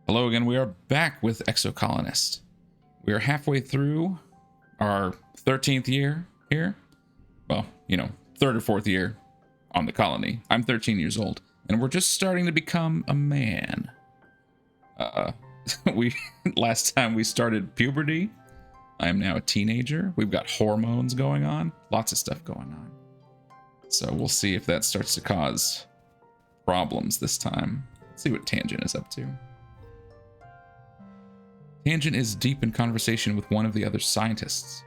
Hello again, we are back with Exocolonist. We are halfway through our 13th year here. Well, third or fourth year on the colony. I'm 13 years old, and we're just starting to become a man. Last time we started puberty. I am now a teenager. We've got hormones going on, lots of stuff going on. So we'll see if that starts to cause problems this time. Let's see what Tangent is up to. Tangent is deep in conversation with one of the other scientists.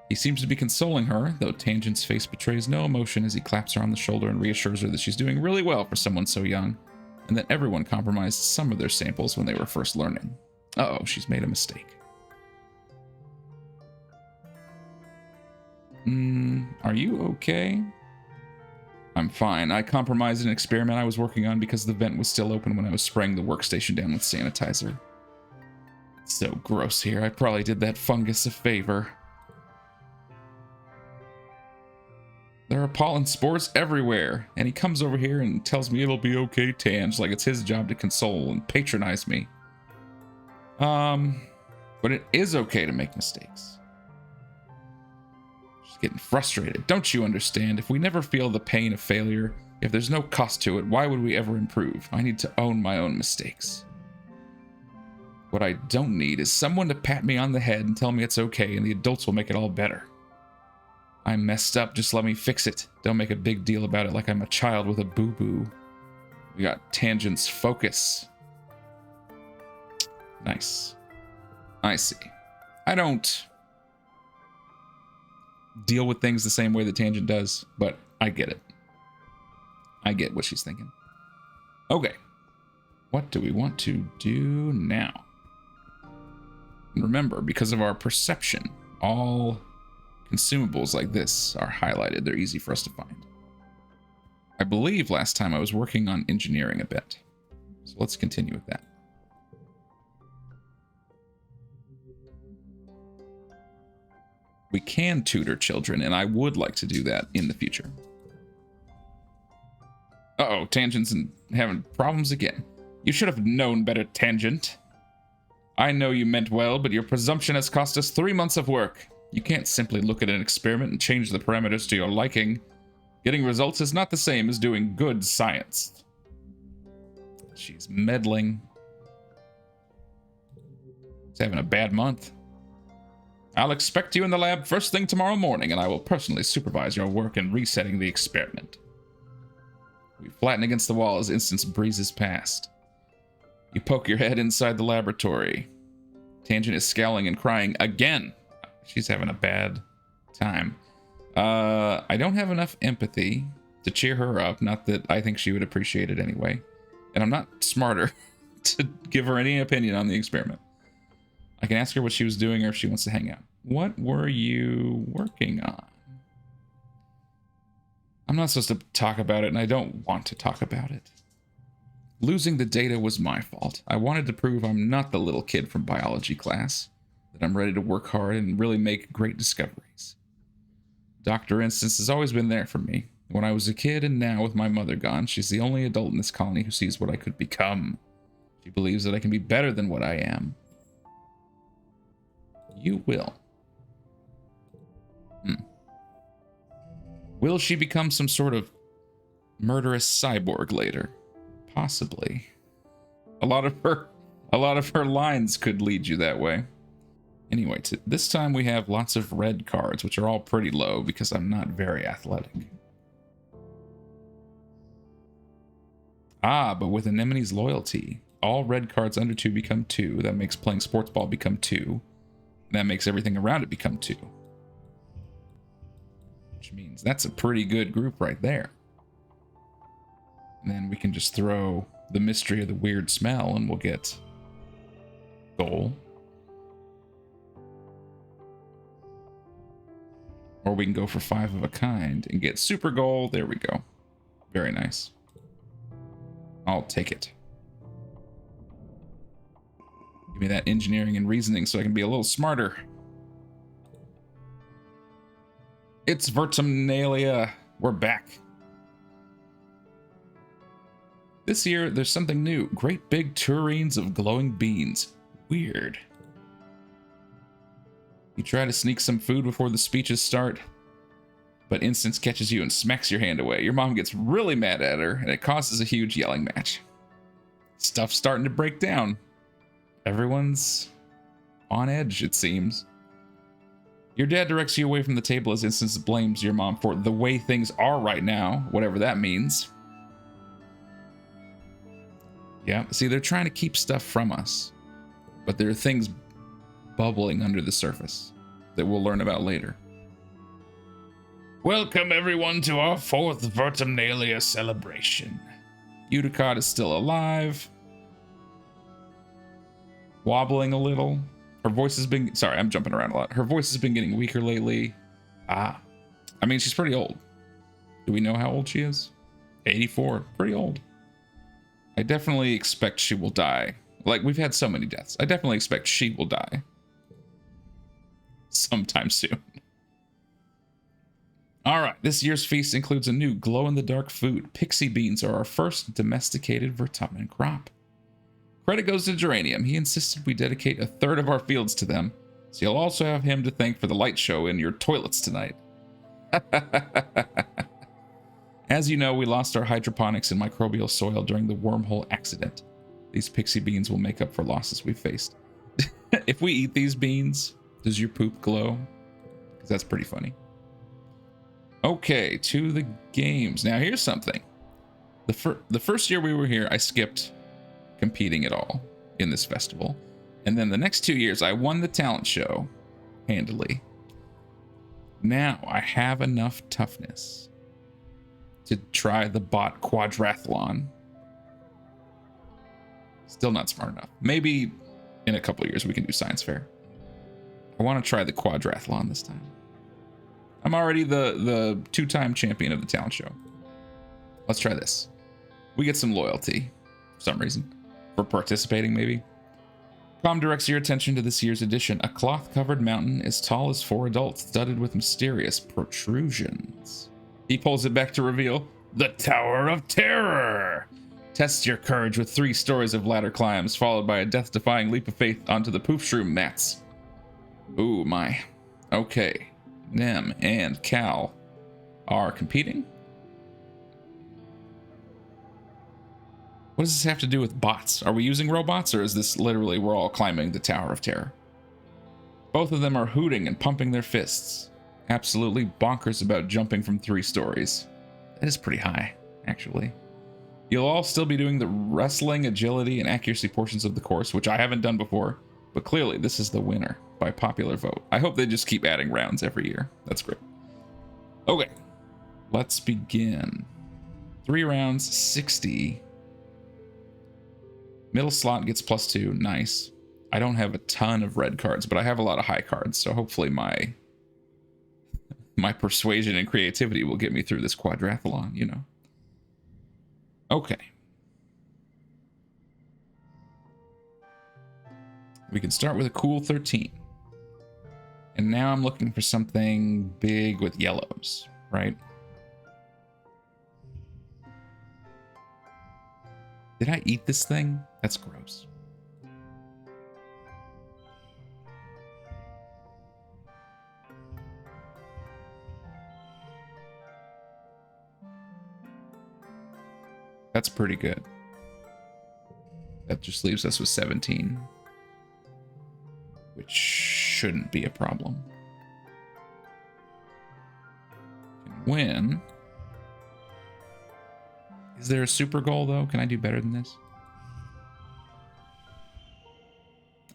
He seems to be consoling her, though Tangent's face betrays no emotion as he claps her on the shoulder and reassures her that she's doing really well for someone so young, and that everyone compromised some of their samples when they were first learning. Uh-oh, she's made a mistake. Are you okay? I'm fine. I compromised an experiment I was working on because the vent was still open when I was spraying the workstation down with sanitizer. It's so gross here. I probably did that fungus a favor. There are pollen spores everywhere, and he comes over here and tells me it'll be okay, Tange, like it's his job to console and patronize me. But it is okay to make mistakes. She's getting frustrated. Don't you understand? If we never feel the pain of failure, if there's no cost to it, why would we ever improve? I need to own my own mistakes. What I don't need is someone to pat me on the head and tell me it's okay and the adults will make it all better. I messed up, just let me fix it. Don't make a big deal about it like I'm a child with a boo-boo. We got Tangent's focus. Nice. I see. I don't deal with things the same way that Tangent does, but I get it. I get what she's thinking. Okay. What do we want to do now? Remember, because of our perception, all consumables like this are highlighted. They're easy for us to find. I believe last time I was working on engineering a bit. So let's continue with that. We can tutor children, and I would like to do that in the future. Uh-oh, Tangent's having problems again. You should have known better, Tangent. I know you meant well, but your presumption has cost us 3 months of work. You can't simply look at an experiment and change the parameters to your liking. Getting results is not the same as doing good science. She's meddling. She's having a bad month. I'll expect you in the lab first thing tomorrow morning, and I will personally supervise your work in resetting the experiment. We flatten against the wall as Instance breezes past. You poke your head inside the laboratory. Tangent is scowling and crying again. She's having a bad time. I don't have enough empathy to cheer her up. Not that I think she would appreciate it anyway. And I'm not smarter to give her any opinion on the experiment. I can ask her what she was doing or if she wants to hang out. What were you working on? I'm not supposed to talk about it, and I don't want to talk about it. Losing the data was my fault. I wanted to prove I'm not the little kid from biology class, that I'm ready to work hard and really make great discoveries. Dr. Instance has always been there for me. When I was a kid and now with my mother gone, she's the only adult in this colony who sees what I could become. She believes that I can be better than what I am. You will. Will she become some sort of murderous cyborg later? Possibly. A lot of her lines could lead you that way. Anyway, this time we have lots of red cards, which are all pretty low because I'm not very athletic. Ah, but with Anemone's loyalty, all red cards under 2 become 2. That makes playing sports ball become 2. And that makes everything around it become 2. Which means that's a pretty good group right there. And then we can just throw the mystery of the weird smell and we'll get goal. Or we can go for 5 of a kind and get super goal. There we go. Very nice. I'll take it. Give me that engineering and reasoning so I can be a little smarter. It's Vertumnalia. We're back. This year, there's something new. Great big tureens of glowing beans. Weird. You try to sneak some food before the speeches start, but Instance catches you and smacks your hand away. Your mom gets really mad at her, and it causes a huge yelling match. Stuff's starting to break down. Everyone's on edge, it seems. Your dad directs you away from the table as Instance blames your mom for the way things are right now, whatever that means. Yeah, see, they're trying to keep stuff from us, but there are things bubbling under the surface that we'll learn about later. Welcome everyone to our 4th Vertumnalia celebration. Uticott is still alive. Wobbling a little. Her voice has been... Sorry, I'm jumping around a lot. Her voice has been getting weaker lately. I mean, she's pretty old. Do we know how old she is? 84. Pretty old. I definitely expect she will die. Like, we've had so many deaths. I definitely expect she will die. Sometime soon. Alright, this year's feast includes a new glow-in-the-dark food. Pixie beans are our first domesticated Vertumnan crop. Credit goes to Geranium. He insisted we dedicate a third of our fields to them, so you'll also have him to thank for the light show in your toilets tonight. As you know, we lost our hydroponics and microbial soil during the wormhole accident. These pixie beans will make up for losses we've faced. If we eat these beans, does your poop glow? Because that's pretty funny. Okay, to the games. Now here's something. The first year we were here, I skipped competing at all in this festival. And then the next 2 years, I won the talent show handily. Now I have enough toughness to try the bot quadrathlon. Still not smart enough. Maybe in a couple of years we can do science fair. I want to try the quadrathlon this time. I'm already the 2-time champion of the talent show. Let's try this. We get some loyalty for some reason. For participating, maybe. Com directs your attention to this year's edition. A cloth-covered mountain as tall as 4 adults, studded with mysterious protrusions. He pulls it back to reveal the Tower of Terror. Test your courage with 3 stories of ladder climbs, followed by a death-defying leap of faith onto the poof shroom mats. Ooh, my. Okay. Nem and Cal are competing. What does this have to do with bots? Are we using robots, or is this literally we're all climbing the Tower of Terror? Both of them are hooting and pumping their fists. Absolutely bonkers about jumping from 3 stories. That is pretty high, actually. You'll all still be doing the wrestling, agility, and accuracy portions of the course, which I haven't done before, but clearly this is the winner by popular vote. I hope they just keep adding rounds every year. That's great. Okay, let's begin. 3 rounds, 60. Middle slot gets +2. Nice. I don't have a ton of red cards, but I have a lot of high cards, so hopefully my persuasion and creativity will get me through this quadrathlon, you know. Okay. We can start with a cool 13. And now I'm looking for something big with yellows, right? Did I eat this thing? That's gross. That's pretty good. That just leaves us with 17. Which shouldn't be a problem. Can win. Is there a super goal, though? Can I do better than this?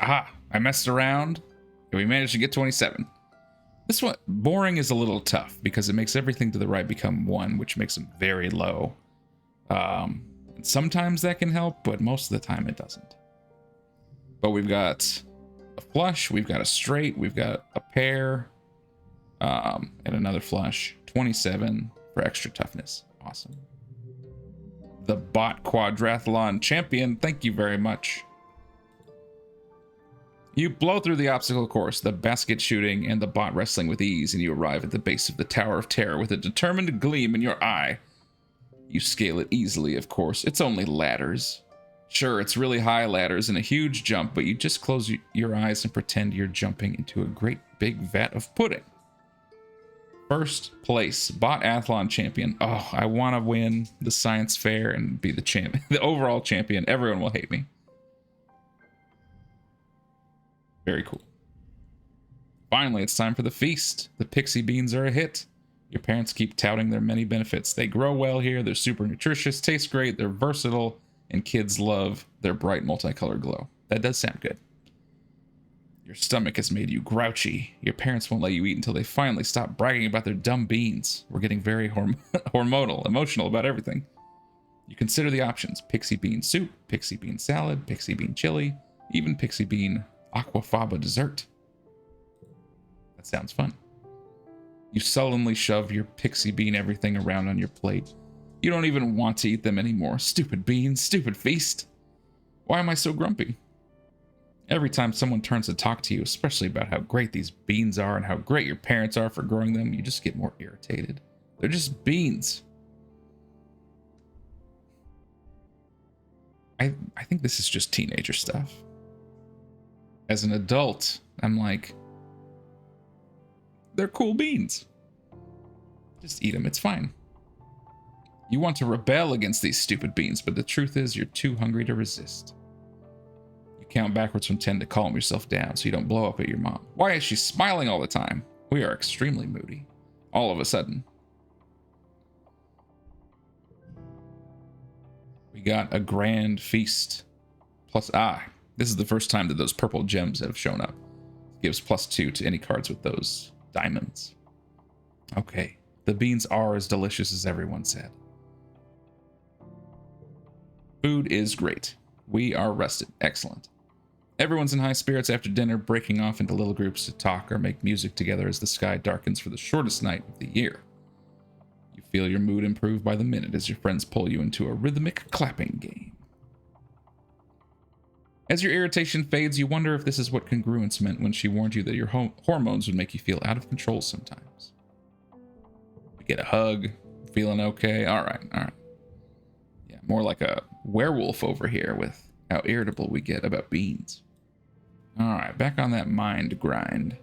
Aha! I messed around, and we managed to get 27. This one, boring is a little tough, because it makes everything to the right become 1, which makes them very low. And sometimes that can help, but most of the time it doesn't. But we've got a flush, we've got a straight, we've got a pair, and another flush. 27 for extra toughness. Awesome. The bot quadrathlon champion, thank you very much. You blow through the obstacle course, the basket shooting, and the bot wrestling with ease, and you arrive at the base of the Tower of Terror with a determined gleam in your eye. You scale it easily, of course. It's only ladders. Sure, it's really high ladders and a huge jump, but you just close your eyes and pretend you're jumping into a great big vat of pudding. First place, bot athlon champion. Oh, I want to win the science fair and be the champion, the overall champion. Everyone will hate me. Very cool. Finally, it's time for the feast. The pixie beans are a hit. Your parents keep touting their many benefits. They grow well here, they're super nutritious, taste great, they're versatile, and kids love their bright multicolored glow. That does sound good. Your stomach has made you grouchy. Your parents won't let you eat until they finally stop bragging about their dumb beans. We're getting very hormonal, emotional about everything. You consider the options: pixie bean soup, pixie bean salad, pixie bean chili, even pixie bean aquafaba dessert. That sounds fun. You sullenly shove your pixie bean everything around on your plate. You don't even want to eat them anymore. Stupid beans, stupid feast. Why am I so grumpy? Every time someone turns to talk to you, especially about how great these beans are and how great your parents are for growing them, you just get more irritated. They're just beans. I think this is just teenager stuff. As an adult, I'm like, they're cool beans. Just eat them, it's fine. You want to rebel against these stupid beans, but the truth is you're too hungry to resist. You count backwards from 10 to calm yourself down so you don't blow up at your mom. Why is she smiling all the time? We are extremely moody. All of a sudden. We got a grand feast. Plus, this is the first time that those purple gems have shown up. It gives +2 to any cards with those diamonds. Okay, the beans are as delicious as everyone said. Food is great. We are rested. Excellent. Everyone's in high spirits after dinner, breaking off into little groups to talk or make music together as the sky darkens for the shortest night of the year. You feel your mood improve by the minute as your friends pull you into a rhythmic clapping game. As your irritation fades, you wonder if this is what congruence meant when she warned you that your hormones would make you feel out of control sometimes. You get a hug, feeling okay. All right. Yeah, more like a werewolf over here with how irritable we get about beans. All right, back on that mind grind.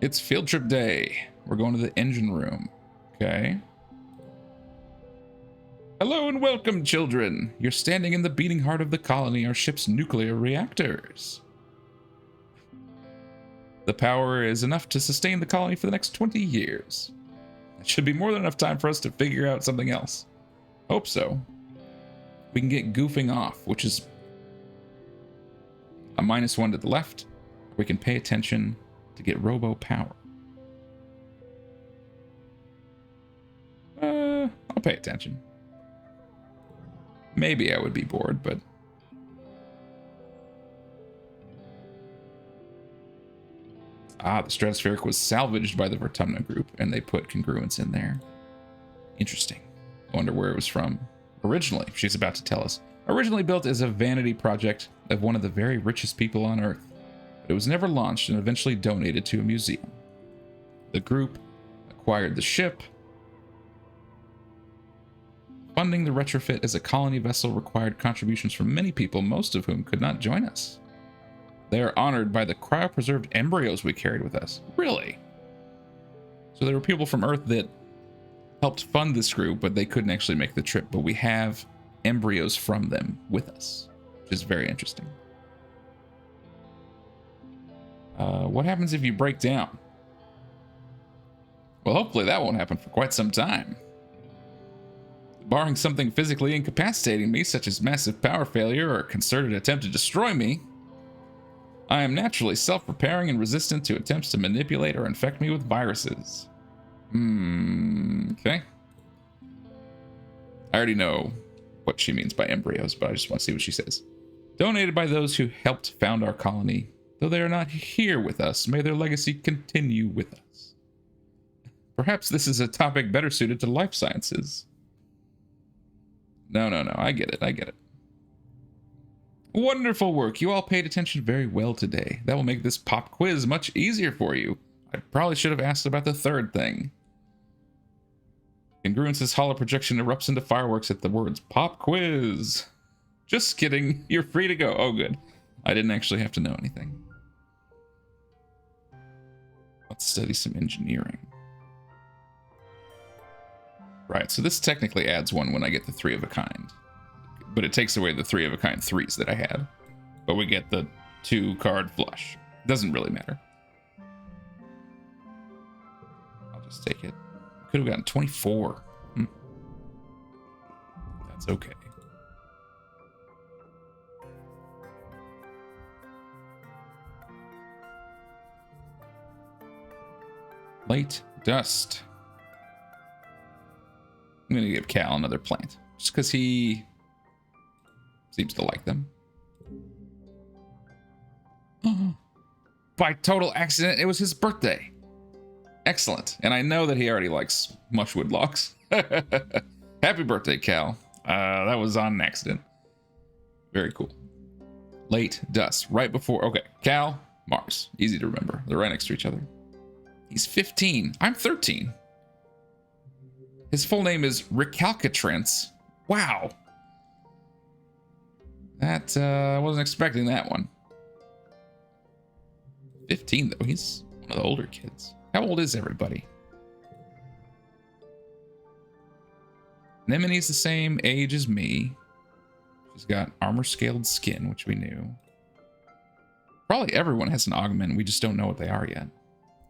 It's field trip day. We're going to the engine room. Okay. Hello and welcome, children. You're standing in the beating heart of the colony, our ship's nuclear reactors. The power is enough to sustain the colony for the next 20 years. It should be more than enough time for us to figure out something else. Hope so. We can get goofing off, which is a -1 to the left. We can pay attention to get robo power. I'll pay attention. Maybe I would be bored, but... the stratospheric was salvaged by the Vertumna group, and they put congruence in there. Interesting. I wonder where it was from. Originally, she's about to tell us. Originally built as a vanity project of one of the very richest people on Earth, but it was never launched and eventually donated to a museum. The group acquired the ship. Funding the retrofit as a colony vessel required contributions from many people, most of whom could not join us. They are honored by the cryopreserved embryos we carried with us. Really? So there were people from Earth that helped fund this group, but they couldn't actually make the trip. But we have embryos from them with us, which is very interesting. What happens if you break down? Well, hopefully that won't happen for quite some time. Barring something physically incapacitating me, such as massive power failure or a concerted attempt to destroy me, I am naturally self-repairing and resistant to attempts to manipulate or infect me with viruses. Okay. I already know what she means by embryos, but I just want to see what she says. Donated by those who helped found our colony. Though they are not here with us, may their legacy continue with us. Perhaps this is a topic better suited to life sciences. No, I get it. Wonderful work. You all paid attention very well today. That will make this pop quiz much easier for you. I probably should have asked about the third thing. Congruence's hollow projection erupts into fireworks at the words "Pop Quiz." Just kidding. You're free to go. Oh, good. I didn't actually have to know anything. Let's study some engineering. Right, so this technically adds one when I get the 3 of a kind. But it takes away the 3 of a kind 3s that I had. But we get the 2 card flush. Doesn't really matter. I'll just take it. Could have gotten 24. That's okay. Late dust. I'm going to give Cal another plant. Just because he seems to like them. By total accident, it was his birthday. Excellent. And I know that he already likes mushwood locks. Happy birthday, Cal. That was on an accident. Very cool. Late dust. Right before... Okay, Cal, Mars. Easy to remember. They're right next to each other. He's 15. I'm 13. His full name is Recalcitrance. Wow. That, I wasn't expecting that one. 15, though. He's one of the older kids. How old is everybody? Nemene's the same age as me. She's got armor-scaled skin, which we knew. Probably everyone has an augment. We just don't know what they are yet.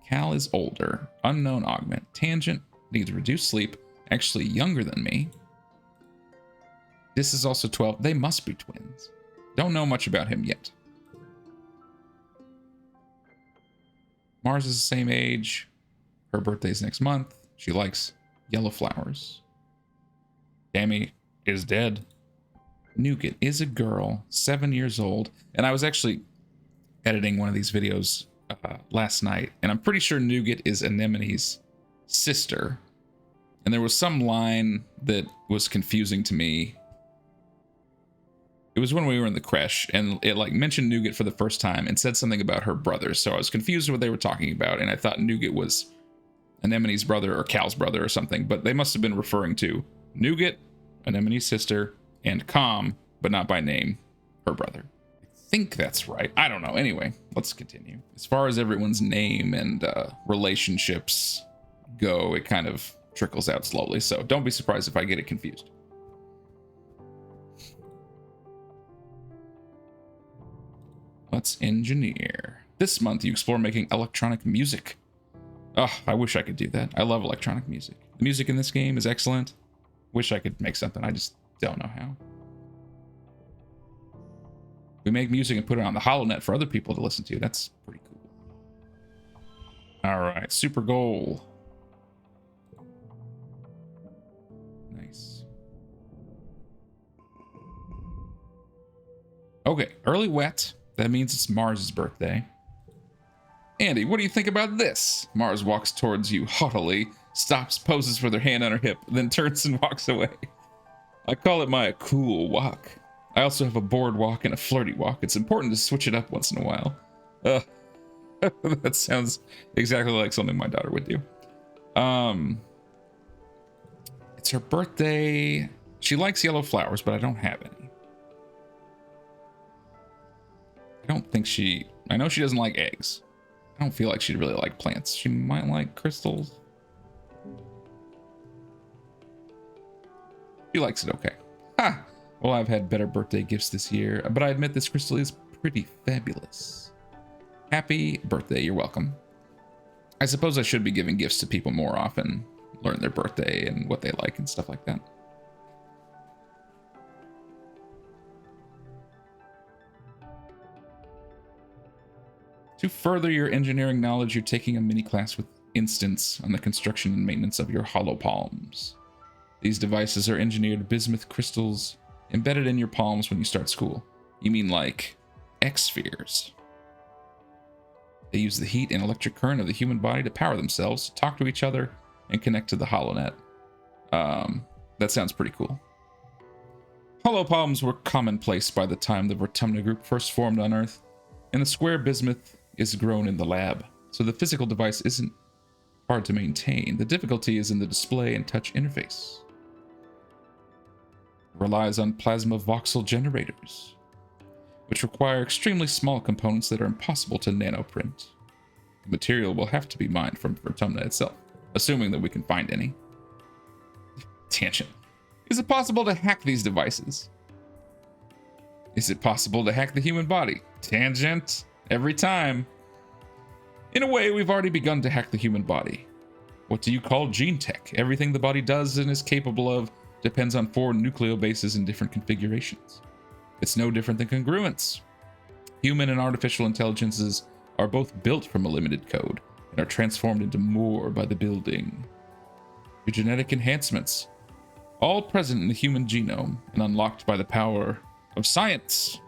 Cal is older. Unknown augment. Tangent needs reduced sleep. Actually younger than me. This is also 12. They must be twins. Don't know much about him yet. Mars is the same age. Her birthday's next month. She likes yellow flowers. Tammy is dead. Nougat is a girl, 7 years old. And I was actually editing one of these videos last night, and I'm pretty sure Nougat is Anemone's sister. And there was some line that was confusing to me. It was when we were in the creche, and it like mentioned Nougat for the first time and said something about her brother. So I was confused what they were talking about, and I thought Nougat was Anemone's brother or Cal's brother or something, but they must have been referring to Nougat, Anemone's sister, and Calm, but not by name, her brother. I think that's right. I don't know. Anyway, let's continue. As far as everyone's name and relationships go, it kind of trickles out slowly, so don't be surprised if I get it confused. Let's engineer. This month you explore making electronic music. Oh, I wish I could do that. I love electronic music. The music in this game is excellent. Wish I could make something. I just don't know how. We make music and put it on the HoloNet for other people to listen to. That's pretty cool. All right, super goal. Nice. Okay, early wet. That means it's Mars's birthday. Andy, what do you think about this? Mars walks towards you haughtily, stops, poses with her hand on her hip, then turns and walks away. I call it my cool walk. I also have a bored walk and a flirty walk. It's important to switch it up once in a while. That sounds exactly like something my daughter would do. It's her birthday. She likes yellow flowers, but I don't have any. I don't think she... I know she doesn't like eggs. I don't feel like she'd really like plants. She might like crystals. She likes it okay. Ha! Well, I've had better birthday gifts this year, but I admit this crystal is pretty fabulous. Happy birthday, you're welcome. I suppose I should be giving gifts to people more often. Learn their birthday and what they like and stuff like that. To further your engineering knowledge, you're taking a mini class with Instance on the construction and maintenance of your hollow palms. These devices are engineered bismuth crystals embedded in your palms when you start school. You mean like X-spheres. They use the heat and electric current of the human body to power themselves, to talk to each other, and connect to the HoloNet. That sounds pretty cool. Hollow palms were commonplace by the time the Vertumna group first formed on Earth, and the square bismuth is grown in the lab, so the physical device isn't hard to maintain. The difficulty is in the display and touch interface. It relies on plasma voxel generators, which require extremely small components that are impossible to nanoprint. The material will have to be mined from Vertumna itself, assuming that we can find any. Tangent. Is it possible to hack these devices? Is it possible to hack the human body? Tangent. Every time. In a way, we've already begun to hack the human body. What do you call gene tech? Everything the body does and is capable of depends on 4 nucleobases in different configurations. It's no different than congruence. Human and artificial intelligences are both built from a limited code and are transformed into more by the building. Your genetic enhancements, all present in the human genome and unlocked by the power of science.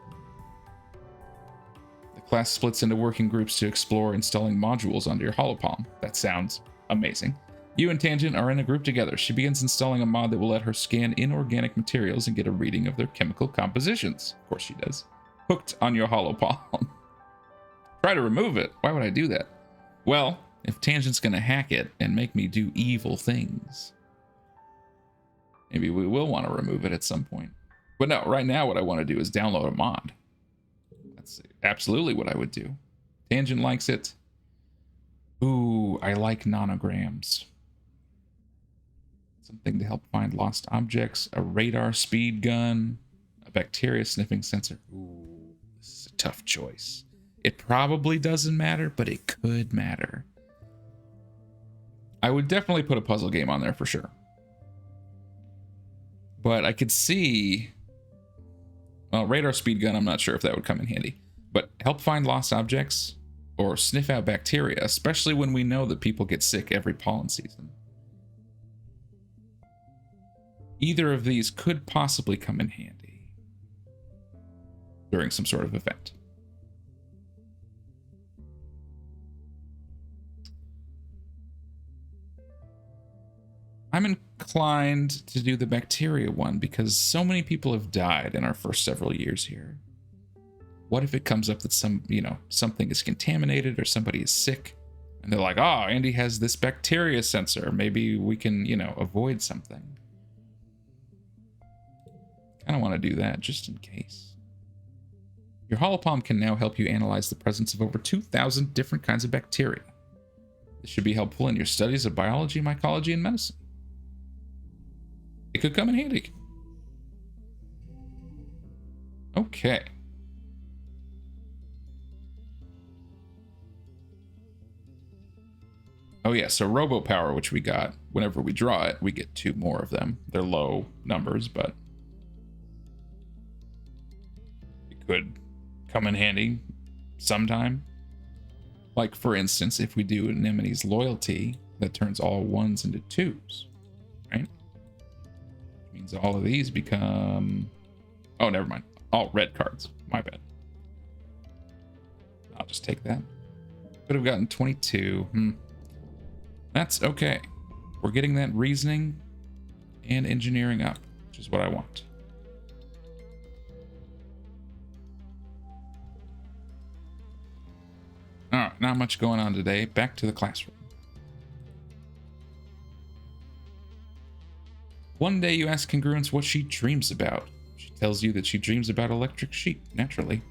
The class splits into working groups to explore installing modules onto your holopalm. That sounds amazing. You and Tangent are in a group together. She begins installing a mod that will let her scan inorganic materials and get a reading of their chemical compositions. Of course she does. Hooked on your holopalm. Try to remove it. Why would I do that? Well, if Tangent's gonna hack it and make me do evil things, maybe we will want to remove it at some point. But no, right now what I want to do is download a mod. That's absolutely what I would do. Tangent likes it. Ooh, I like nanograms. Something to help find lost objects, a radar speed gun, a bacteria sniffing sensor. Ooh, this is a tough choice. It probably doesn't matter, but it could matter. I would definitely put a puzzle game on there for sure. But I could see... Well, radar speed gun, I'm not sure if that would come in handy. But help find lost objects or sniff out bacteria, especially when we know that people get sick every pollen season. Either of these could possibly come in handy during some sort of event. I'm inclined to do the bacteria one because so many people have died in our first several years here. What if it comes up that something is contaminated or somebody is sick and they're like, oh, Andy has this bacteria sensor. Maybe we can, avoid something. Kind of want to do that just in case. Your holopalm can now help you analyze the presence of over 2,000 different kinds of bacteria. This should be helpful in your studies of biology, mycology, and medicine. It could come in handy. Okay. Oh yeah, so robo power, which we got, whenever we draw it, we get 2 more of them. They're low numbers, but it could come in handy sometime. Like, for instance, if we do Anemone's loyalty, that turns all 1s into 2s, right? Means all of these become... Oh, never mind. All red cards. My bad. I'll just take that. Could have gotten 22. That's okay. We're getting that reasoning and engineering up, which is what I want. All right, not much going on today. Back to the classroom. One day you ask Congruence what she dreams about. She tells you that she dreams about electric sheep, naturally.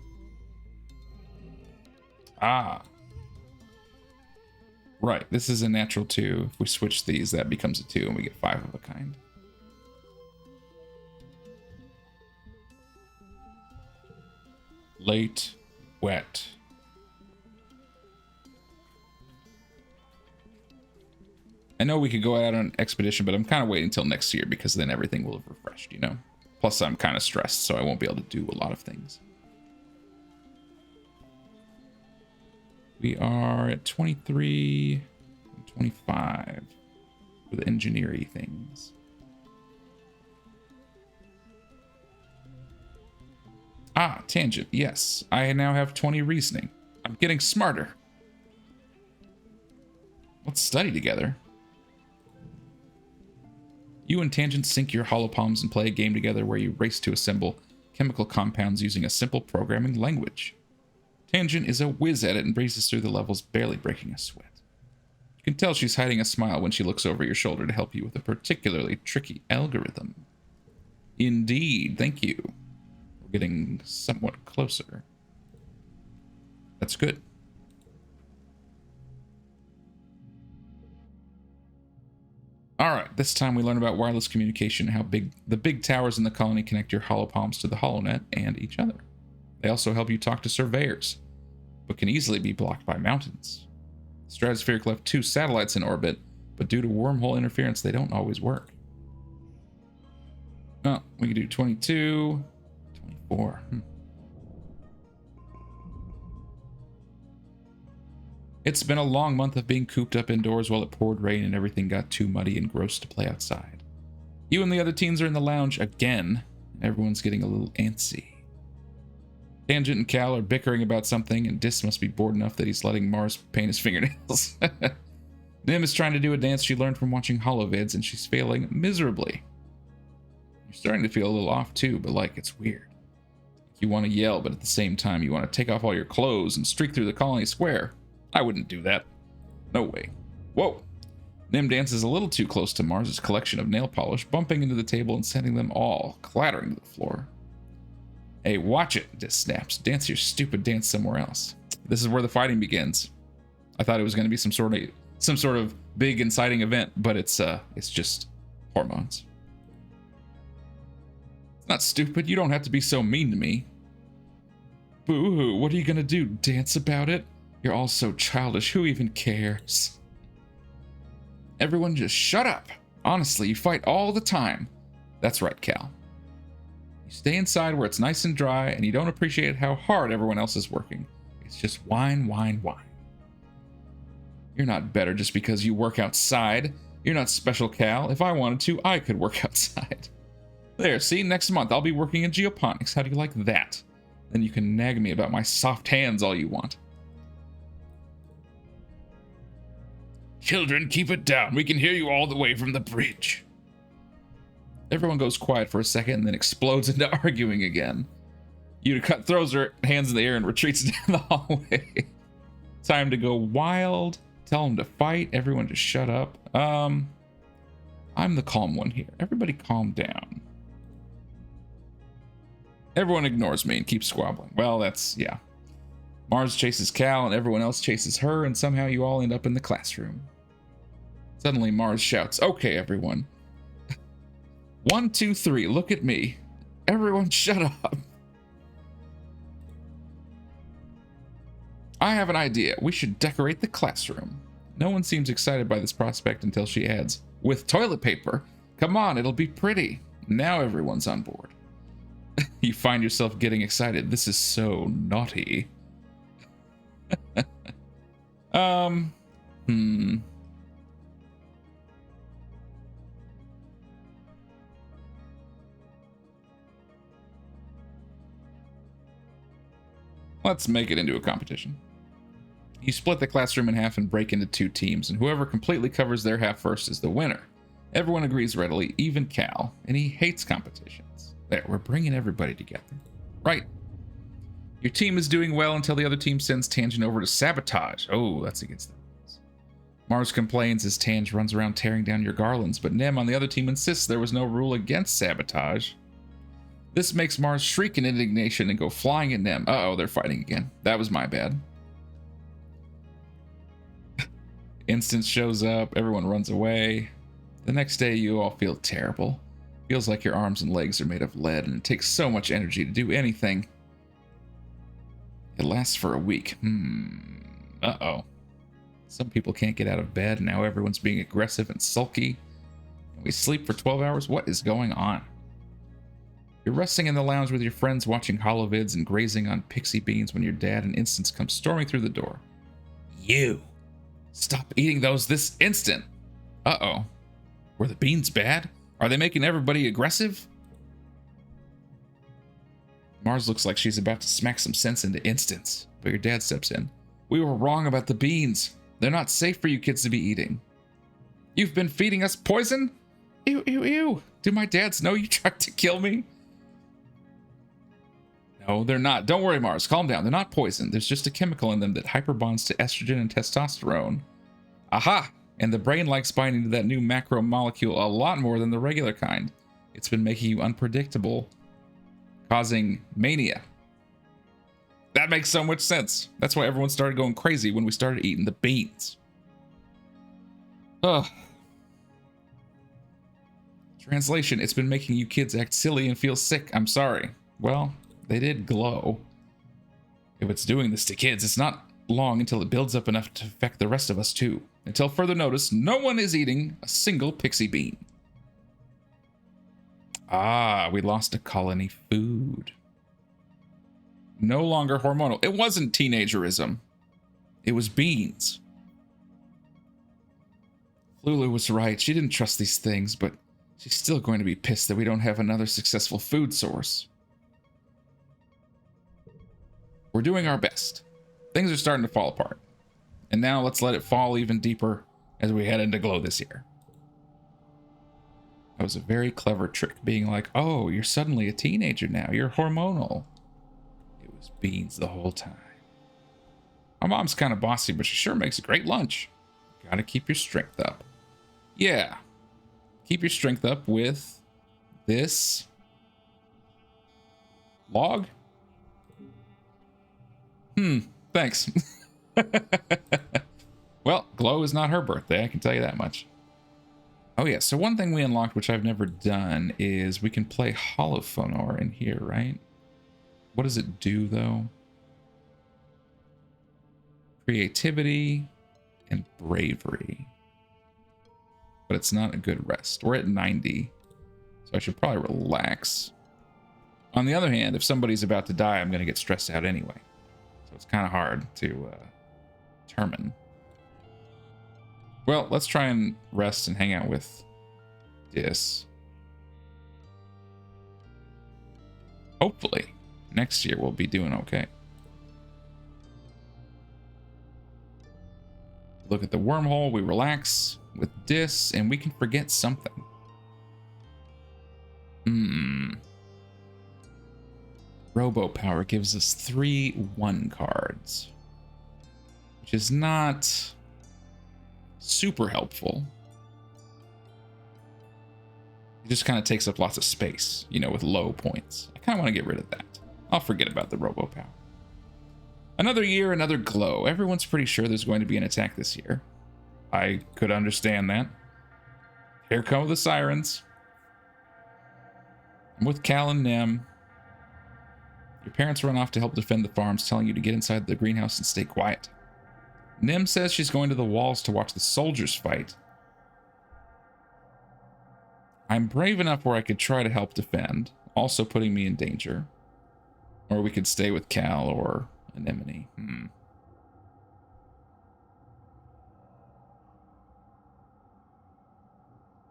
Ah. Right, this is a natural 2. If we switch these, that becomes a 2 and we get 5 of a kind. Late, wet. I know we could go out on an expedition, but I'm kind of waiting until next year because then everything will have refreshed, Plus, I'm kind of stressed, so I won't be able to do a lot of things. We are at 23 and 25 for the engineering things. Ah, tangent. Yes, I now have 20 reasoning. I'm getting smarter. Let's study together. You and Tangent sync your holopalms and play a game together where you race to assemble chemical compounds using a simple programming language. Tangent is a whiz at it and breezes through the levels, barely breaking a sweat. You can tell she's hiding a smile when she looks over your shoulder to help you with a particularly tricky algorithm. Indeed, thank you. We're getting somewhat closer. That's good. Alright, this time we learn about wireless communication and how the big towers in the colony connect your hollow palms to the HoloNet and each other. They also help you talk to surveyors, but can easily be blocked by mountains. Stratospheric left 2 satellites in orbit, but due to wormhole interference, they don't always work. Oh, we can do 22, 24. It's been a long month of being cooped up indoors while it poured rain and everything got too muddy and gross to play outside. You and the other teens are in the lounge again, and everyone's getting a little antsy. Tangent and Cal are bickering about something, and Dis must be bored enough that he's letting Mars paint his fingernails. Nim is trying to do a dance she learned from watching holovids, and she's failing miserably. You're starting to feel a little off too, but like it's weird. You want to yell, but at the same time you want to take off all your clothes and streak through the colony square. I wouldn't do that. No way. Whoa. Nim dances a little too close to Mars's collection of nail polish, bumping into the table and sending them all clattering to the floor. Hey, watch it, Dis snaps. Dance your stupid dance somewhere else. This is where the fighting begins. I thought it was going to be some sort of big inciting event, but it's just hormones. It's not stupid. You don't have to be so mean to me. Boo-hoo, what are you going to do? Dance about it? You're all so childish. Who even cares? Everyone just shut up. Honestly, you fight all the time. That's right, Cal. You stay inside where it's nice and dry, and you don't appreciate how hard everyone else is working. It's just whine, whine, whine. You're not better just because you work outside. You're not special, Cal. If I wanted to, I could work outside. There, see? Next month, I'll be working in geoponics. How do you like that? Then you can nag me about my soft hands all you want. Children, keep it down. We can hear you all the way from the bridge. Everyone goes quiet for a second and then explodes into arguing again. Utica throws her hands in the air and retreats down the hallway. Time to go wild. Tell them to fight. Everyone just shut up. I'm the calm one here. Everybody calm down. Everyone ignores me and keeps squabbling. Well, that's, yeah. Mars chases Cal and everyone else chases her, and somehow you all end up in the classroom. Suddenly Mars shouts, okay, everyone. 1, 2, 3, look at me. Everyone shut up. I have an idea. We should decorate the classroom. No one seems excited by this prospect until she adds, with toilet paper. Come on, it'll be pretty. Now everyone's on board. You find yourself getting excited. This is so naughty. Let's make it into a competition. You split the classroom in half and break into 2 teams, and whoever completely covers their half first is the winner. Everyone agrees readily, even Cal, and he hates competitions. There, we're bringing everybody together. Right. Your team is doing well until the other team sends Tangent over to sabotage. Oh, that's against the rules. Mars complains as Tange runs around tearing down your garlands, but Nem on the other team insists there was no rule against sabotage. This makes Mars shriek in indignation and go flying at Nem. Uh-oh, they're fighting again. That was my bad. Instance shows up, everyone runs away. The next day, you all feel terrible. Feels like your arms and legs are made of lead, and it takes so much energy to do anything. It lasts for a week. Uh-oh. Some people can't get out of bed, and now everyone's being aggressive and sulky. We sleep for 12 hours? What is going on? You're resting in the lounge with your friends watching holovids and grazing on pixie beans when your dad and Instance come storming through the door. You! Stop eating those this instant! Uh-oh. Were the beans bad? Are they making everybody aggressive? Mars looks like she's about to smack some sense into Instance, but your dad steps in. We were wrong about the beans. They're not safe for you kids to be eating. You've been feeding us poison? Ew, ew, ew. Do my dads know you tried to kill me? No, they're not. Don't worry, Mars. Calm down. They're not poison. There's just a chemical in them that hyperbonds to estrogen and testosterone. Aha! And the brain likes binding to that new macromolecule a lot more than the regular kind. It's been making you unpredictable, causing mania. That makes so much sense. That's why everyone started going crazy when we started eating the beans. Ugh. Translation, it's been making you kids act silly and feel sick. I'm sorry. Well, they did glow. If it's doing this to kids, it's not long until it builds up enough to affect the rest of us too. Until further notice, no one is eating a single pixie bean. Ah, we lost a colony food. No longer hormonal. It wasn't teenagerism. It was beans. Lulu was right. She didn't trust these things, but she's still going to be pissed that we don't have another successful food source. We're doing our best. Things are starting to fall apart. And now let's let it fall even deeper as we head into glow this year. That was a very clever trick, being like, oh, you're suddenly a teenager now. You're hormonal. It was beans the whole time. My mom's kind of bossy, but she sure makes a great lunch. Gotta keep your strength up. Yeah. Keep your strength up with this log. Thanks. Well, glow is not her birthday, I can tell you that much. Oh yeah, so one thing we unlocked, which I've never done, is we can play holophonar in here, right? What does it do, though? Creativity and bravery. But it's not a good rest. We're at 90, so I should probably relax. On the other hand, if somebody's about to die, I'm going to get stressed out anyway. So it's kind of hard to determine. Well, let's try and rest and hang out with Dis. Hopefully, next year we'll be doing okay. Look at the wormhole, we relax with Dis, and we can forget something. Robo Power gives us 3 1 cards, which is not super helpful. It just kind of takes up lots of space, you know, with low points. I kind of want to get rid of that. I'll forget about the Robo Power. Another year, another glow. Everyone's pretty sure there's going to be an attack this year. I could understand that. Here come the sirens. I'm with Cal and Nem. Your parents run off to help defend the farms, telling you to get inside the greenhouse and stay quiet. Nim says she's going to the walls to watch the soldiers fight. I'm brave enough where I could try to help defend, also putting me in danger. Or we could stay with Cal or Anemone.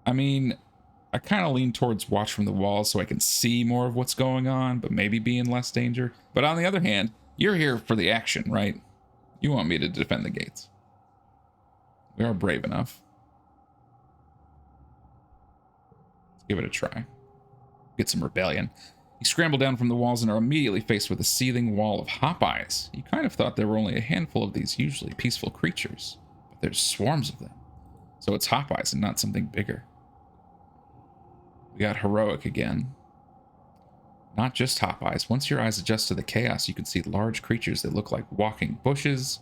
I mean, I kind of lean towards watch from the walls so I can see more of what's going on, but maybe be in less danger. But on the other hand, you're here for the action, right? You want me to defend the gates. We are brave enough. Let's give it a try. Get some rebellion. You scramble down from the walls and are immediately faced with a seething wall of hop eyes. You kind of thought there were only a handful of these usually peaceful creatures, but there's swarms of them. So it's hop eyes and not something bigger. We got heroic again. Not just hop eyes. Once your eyes adjust to the chaos, you can see large creatures that look like walking bushes,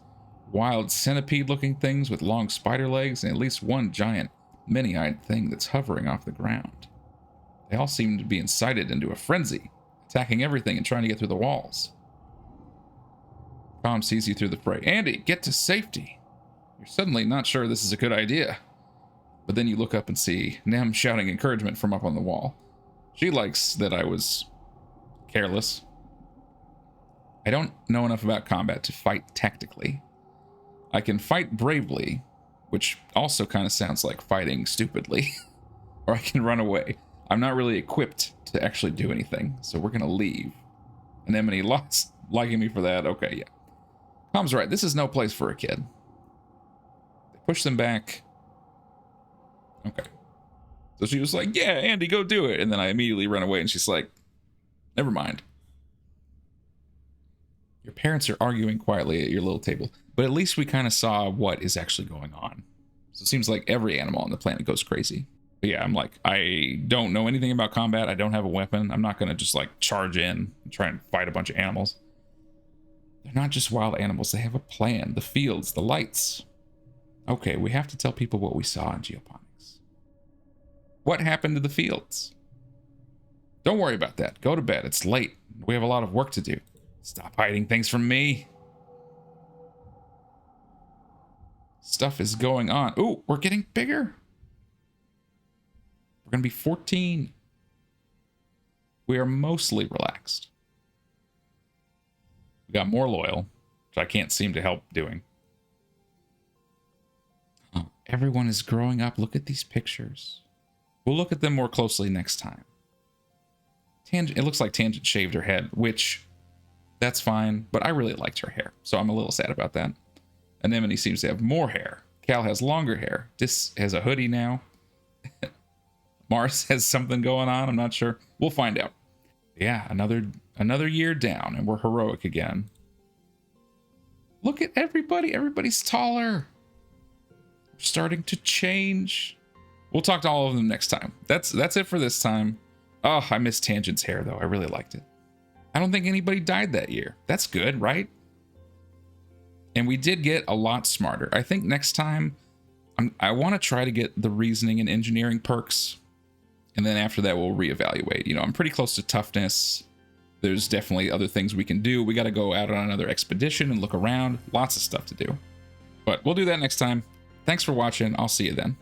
wild centipede-looking things with long spider legs, and at least one giant, many-eyed thing that's hovering off the ground. They all seem to be incited into a frenzy, attacking everything and trying to get through the walls. Tom sees you through the fray. Andy, get to safety. You're suddenly not sure this is a good idea. But then you look up and see Nem shouting encouragement from up on the wall. She likes that I was careless. I don't know enough about combat to fight tactically. I can fight bravely, which also kind of sounds like fighting stupidly. Or I can run away. I'm not really equipped to actually do anything, so we're going to leave. Anemone lost liking me for that. Okay, yeah. Tom's right. This is no place for a kid. They push them back. Okay. So she was like, yeah, Andy, go do it. And then I immediately run away, and she's like, never mind. Your parents are arguing quietly at your little table, but at least we kind of saw what is actually going on. So it seems like every animal on the planet goes crazy. But yeah, I'm like, I don't know anything about combat. I don't have a weapon. I'm not going to just like charge in and try and fight a bunch of animals. They're not just wild animals. They have a plan. The fields, the lights. Okay, we have to tell people what we saw in geoponics. What happened to the fields? Don't worry about that. Go to bed. It's late. We have a lot of work to do. Stop hiding things from me. Stuff is going on. Ooh, we're getting bigger. We're going to be 14. We are mostly relaxed. We got more loyal, which I can't seem to help doing. Oh, everyone is growing up. Look at these pictures. We'll look at them more closely next time. Tangent, it looks like Tangent shaved her head, which that's fine, but I really liked her hair, so I'm a little sad about that. Anemone seems to have more hair. Cal has longer hair. Dis has a hoodie now. Mars has something going on. I'm not sure. We'll find out. Yeah, another year down, and we're heroic again. Look at everybody. Everybody's taller. We're starting to change. We'll talk to all of them next time. That's it for this time. Oh, I miss Tangent's hair, though. I really liked it. I don't think anybody died that year. That's good, right? And we did get a lot smarter. I think next time, I want to try to get the reasoning and engineering perks. And then after that, we'll reevaluate. You know, I'm pretty close to toughness. There's definitely other things we can do. We got to go out on another expedition and look around. Lots of stuff to do. But we'll do that next time. Thanks for watching. I'll see you then.